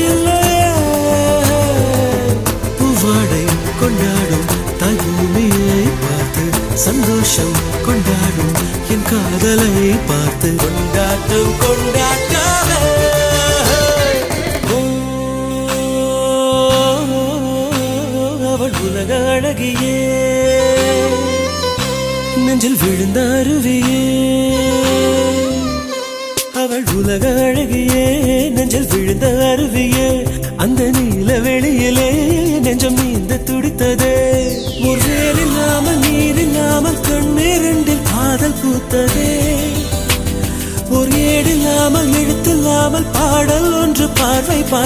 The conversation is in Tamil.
இல்லையே. பூவாடை கொண்டாடும் தாய் பூமியை பார்த்து சந்தோஷம் கொண்டாடும் என் காதலை பார்த்து கொண்டாட்டம் கொண்டாட்டமே. அவள் உலக அழகியே, நெஞ்சில் விழுந்த அருவியே. அவள் உலக அழகியே, நெஞ்சில் விழுந்த அருவியே. அந்த நீல வெளியிலே நெஞ்சம் நீந்த துடித்ததே. ஒரு வேலில்லாமல் நீரில்லாமல் கண்ணீரண்டில் காதல் பூத்ததே. ஒரு ஏடில்லாமல் எழுத்தில்லாமல் பாடல் ஒன்று பார்வை பார்த்து